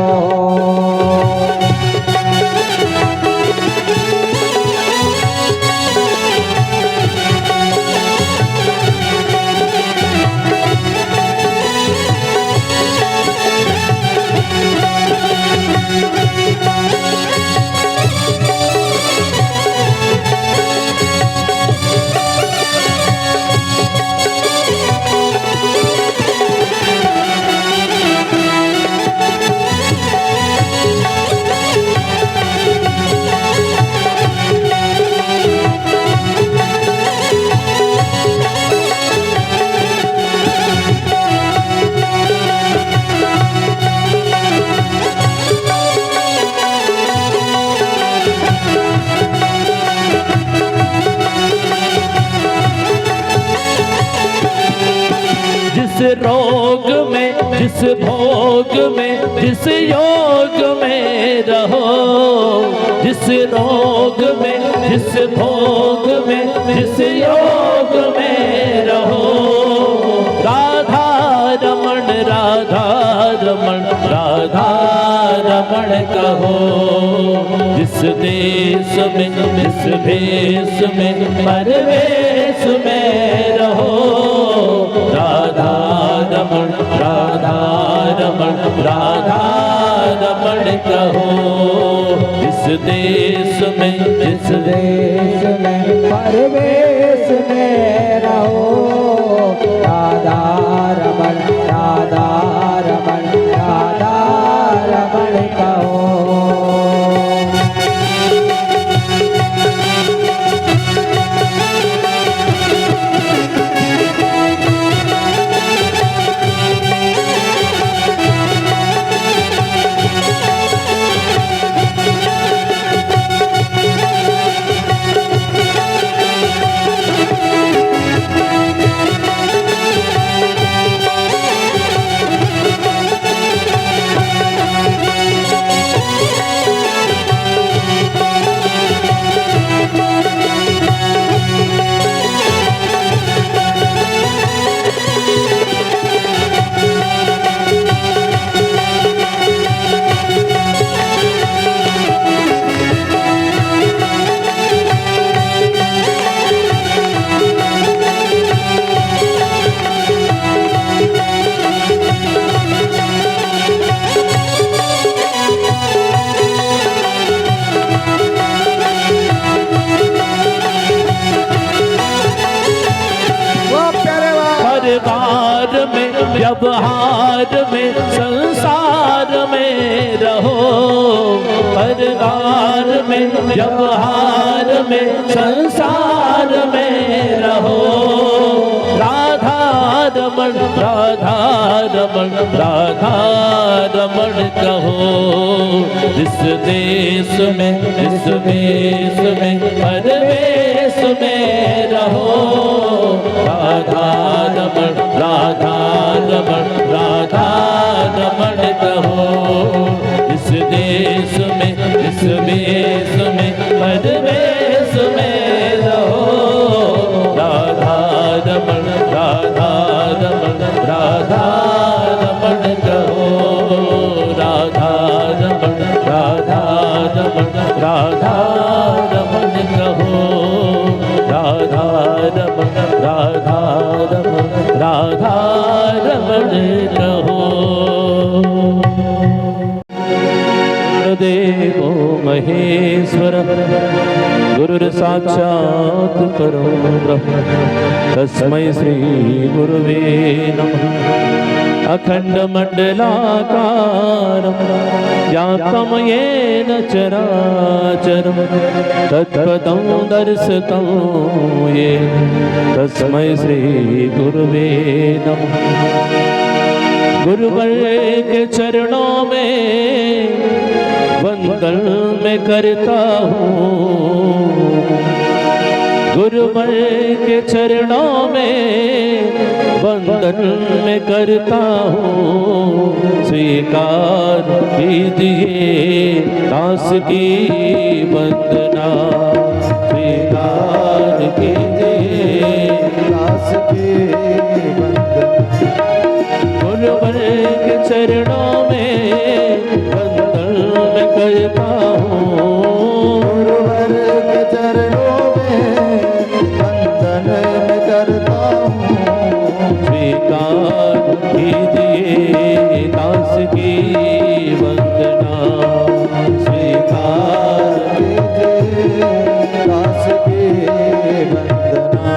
जिस रोग में जिस भोग में जिस योग में रहो, जिस रोग में जिस भोग में जिस योग में रहो, राधा रमण राधा रमण राधा रमण कहो। जिस देश में जिस भेष में परवेश में रहो, राधा रमण राधा रमण राधा रमण कहो। इस देश में जिस देश में परवेश में रहो, राधा रमण राधा रमण राधा रमण कहो। परिवार में व्यवहार में संसार में रहो, परिवार में व्यवहार में संसार में रहो। राधा रमण राधा रमण राधा रमण कहो। इस देश में इस देश में परवेश में रहो, राधा रमण राधा रमण राधा रमण कहो। इस देश में इस देश में परवेश में रहो, राधा रमण राधा रमण राधा रमण कहो। राधा रमण राधा रमण राधा रमण कहो। राधा रमण राधा रमण राधा रमण कहो। देवो महेश्वर गुरुर्साक्षात् परब्रह्म तस्मै श्री गुरुवे नमः। अखंड मंडलाकारं व्याप्तं येन चराचरं तत्पदं दर्शितं येन तस्मै श्री गुरुवे नमः। गुरुवर के चरणों में वंदन मैं करता हूँ, गुरुवर के चरणों में वंदन मैं करता हूँ। स्वीकार कीजिए दास की वंदना, स्वीकार कीजिए दास की वंदना। गुरुवर के चरणों में वंदन मैं करता हूँ, गुरुवर के चरणों में वंदन मैं करता हूँ। स्वीकार कीजिए दास की वंदना, स्वीकार कीजिए दास की वंदना।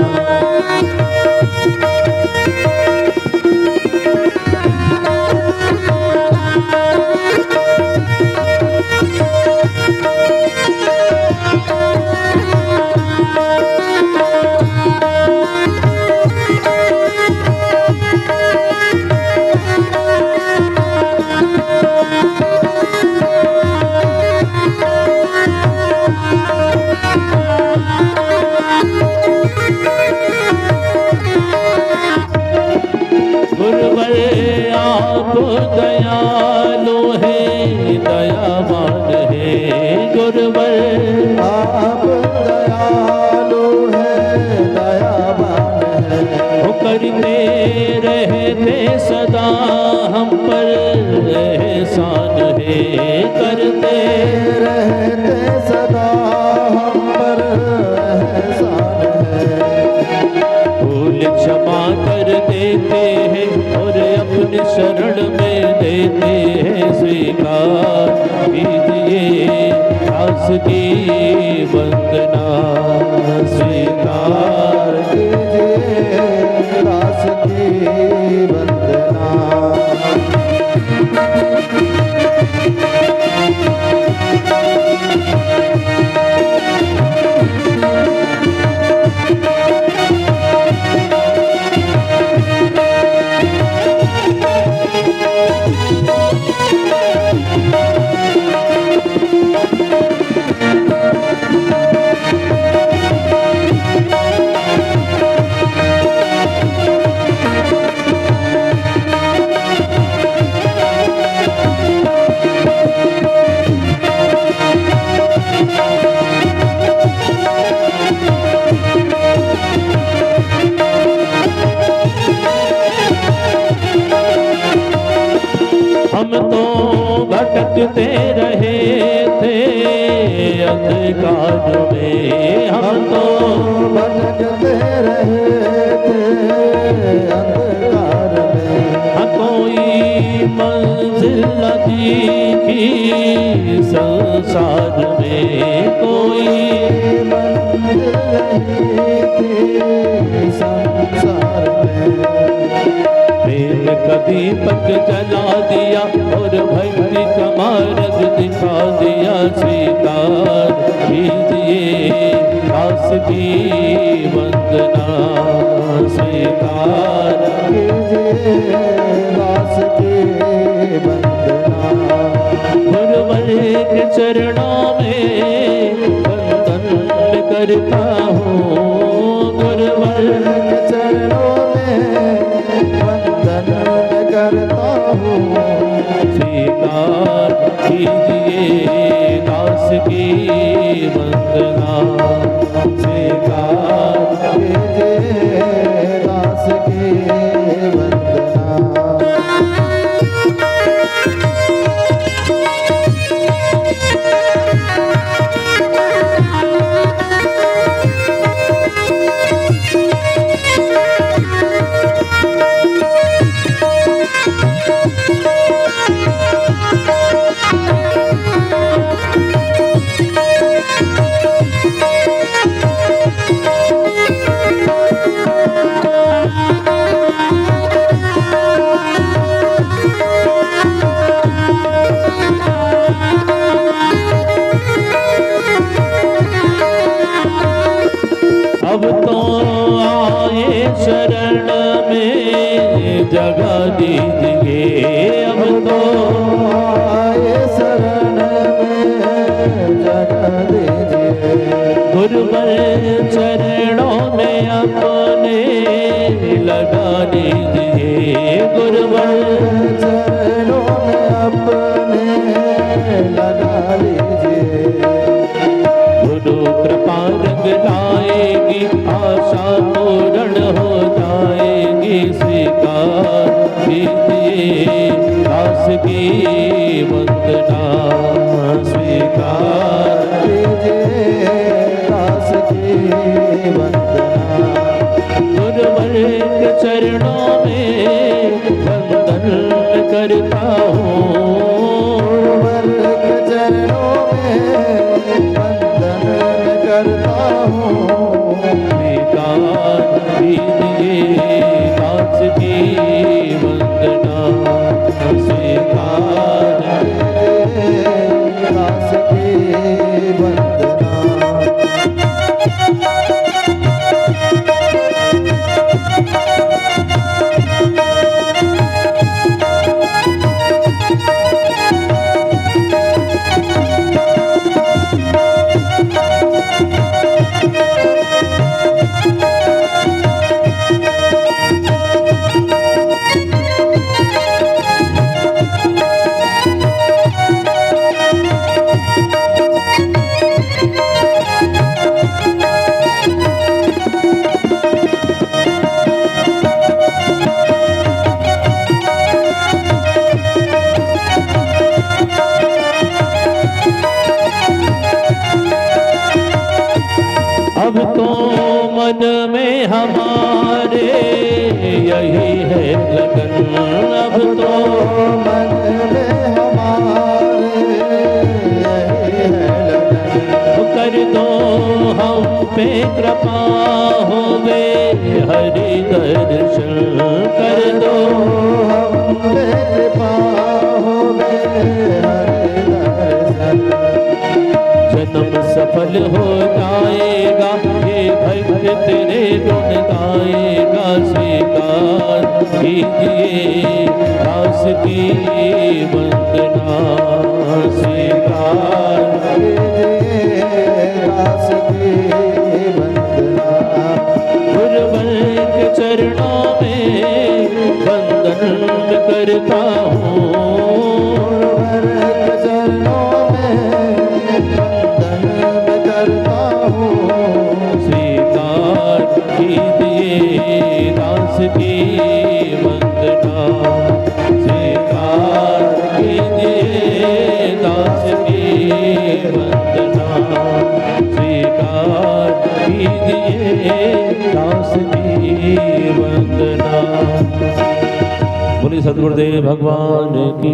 गुरुवर आप दयालु है दयावान है, गुरुवर आप दयालु है दयावान है। वो करते रहते सदा हम पर एहसान है, करते रहते सदा हम पर एहसान है। भूल क्षमा कर देते हैं और दास की वंदना स्वीकार कीजिए दास की वंदना। हम तो भटकते रहे थे अंधकार में, हम तो भटकते रहे थे अंधकार में। कोई मंजिल न दिखी संसार में, कोई मंजिल नहीं थी संसार में। प्रेम का दीपक जला दिया और भक्ति का मार्ग दिखा दिया। स्वीकार कीजिए दास की वंदना स्वीकार कीजिए दास की वंदना। गुरुवर के चरणों में वंदन करता हूँ, गुरुवर के चरणों में वंदन करता हूँ। स्वीकार कीजिए दास की वंदना स्वीकार कीजिए दास की वंदना। अब तो आए शरण में जगह दीजिए, अब तो आए शरण में जगह दीजिए। गुरुवर चरणों में अपने लगा दीजिए, गुरुवर चरणों में अपने लगा लीजिए। गुरु कृपा रंग लाएगी आशा पूर्ण हो जाएगी। स्वीकार कीजिए दास की वंदना स्वीकार कीजिए दास की वंदना। गुरुवर के चरणों में वंदन करता हूँ, गुरुवर के चरणों में वंदन करता हूँ। स्वीकार कीजिए दास की वंदना स्वीकार कीजिए दास की वंदना। अब तो मन में हमारे यही है लगन, अब तो मन में हमारे यही है लगन। पे कृपा होवे हरि दर्शन कर दो हम पे कृपा होवे हरि दर्शन जन्म सफल हो जाएगा ये भक्त तेरे गुण गाएगा स्वीकार कीजिए दास की वंदना स्वीकार दास की वंदना गुरुवर के चरणों में वंदन करता हूँ गुरुवर के चरणों में वंदन करता हूँ स्वीकार कीजिए दास की वंदना स्वीकार कीजिए दास की वंदना स्वीकार कीजिए दास की वंदना। बोलिए सद्गुरुदेव भगवान की।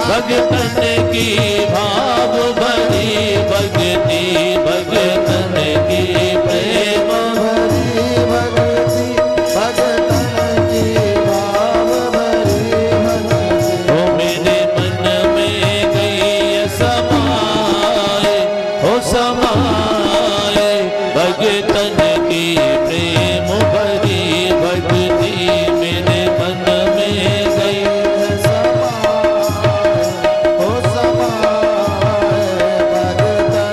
भगतन की भाव भरी भक्ति भगतन की प्रेम भरी भक्ति भगतन की भाव भरी भक्ति हो मेरे मन में गई समाए हो समाए भगतन की प्रेम भरी भक्ति मेरे मन में गई हो समाए भगतन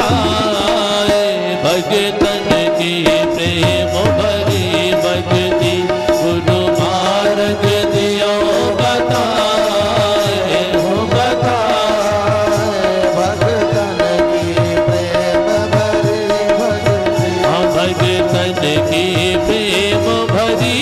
बताए, भगतन की प्रेम भरी भक्ति गुरु मार्ग दियो बताए, हो बताए भगतन की प्रेम भरी भक्ति। भगतन की प्रेम भरी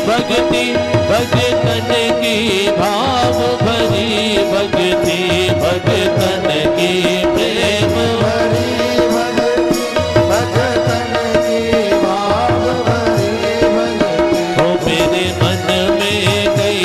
भक्ति, भगतन की भाव भरी भक्ति, भगतन की प्रेम भरी भक्ति, भगतन की भाव भरी भक्ति। हो मेरे मन में गई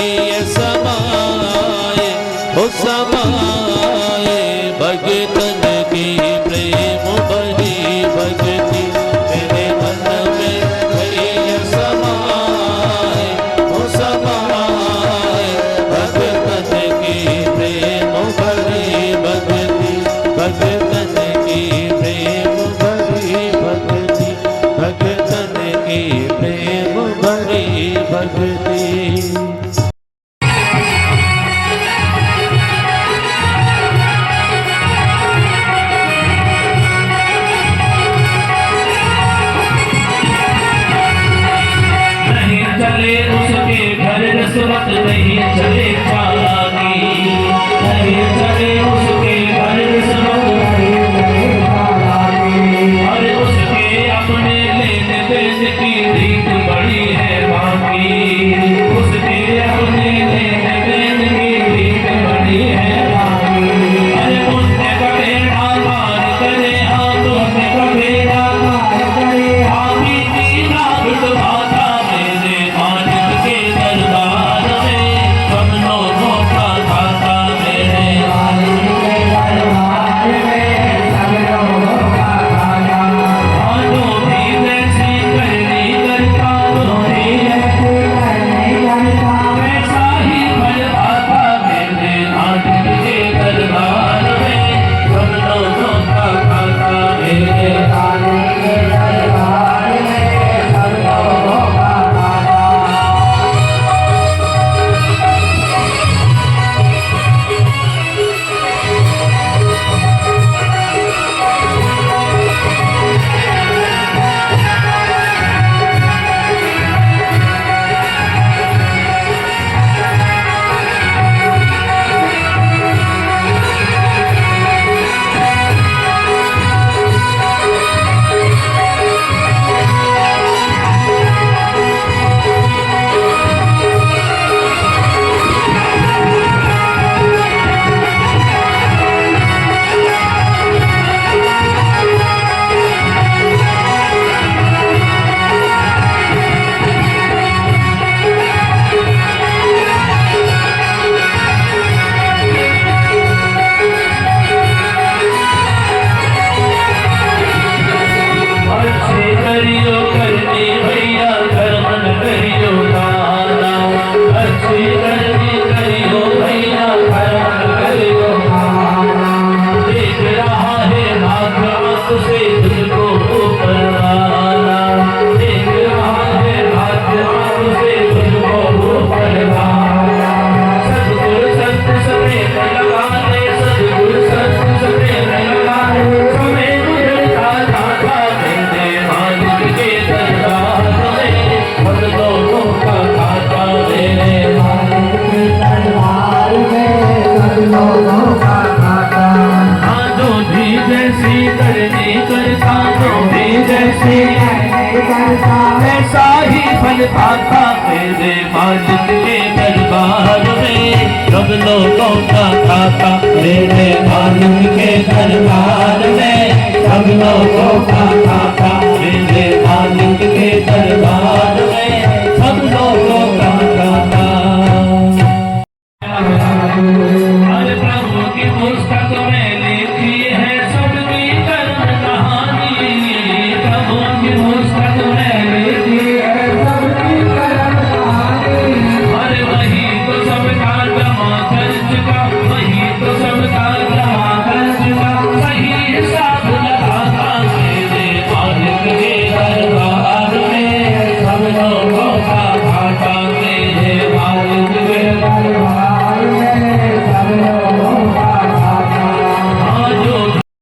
समाए, हो समाए भगतन की प्रेम भरी भक्ति, मेरे मन में गई समाए, हो समाए भगतन की प्रेम भरी भक्ति, भगतन की प्रेम भरी भक्ति, भगतन की प्रेम भरी भक्ति। नहीं चले उसके घर रसवत, नहीं चले चालाकी, नहीं चले उसके घर रसवत, और उसके अपने लेन देन की रीत बड़ी है बाकी, उसके अपने लेन देन की रीत बड़ी है बाकी। अरे मुझसे कभी आभार करे, तुमसे कभी आभार करे, आमी की नागट बाधा मेरे मालिक के दरबार में, सब लोगों का खाता मेरे मालिक के दरबार में, सब लोगों का खाता। जो भी वैसी करनी करता, जो भी वैसी करनी करता, वैसा ही फल आता मेरे मालिक के दरबार में, सब लोगों का खाता मेरे मालिक के दरबार में, सब लोगों का खाता। अच्छे करियो करनी भैया, कर्मन करियो दाना, अच्छी करनी करियो भैया, कर्मन करियो दाना। देख रहा है भाग्य आंख से तुझको ऊपर वाला, देख रहा है भाग्य आंख से तुझको ऊपर वाला। सतगुरु संत समेत लगाने, सतगुरु संत समेत लगाने, समय गुजरता था मेरे मालिक के दरबार में, सब लोगों का खाता मेरे मालिक के दरबार में, सब लोगों का खाता। हाँ जो भी जैसी करनी करता, जो भी जैसी करनी करता, ऐसा ही फल पाता मेरे मालिक के दरबार में, सब लोगों का खाता मेरे मालिक के दरबार में, सब लोगों का खाता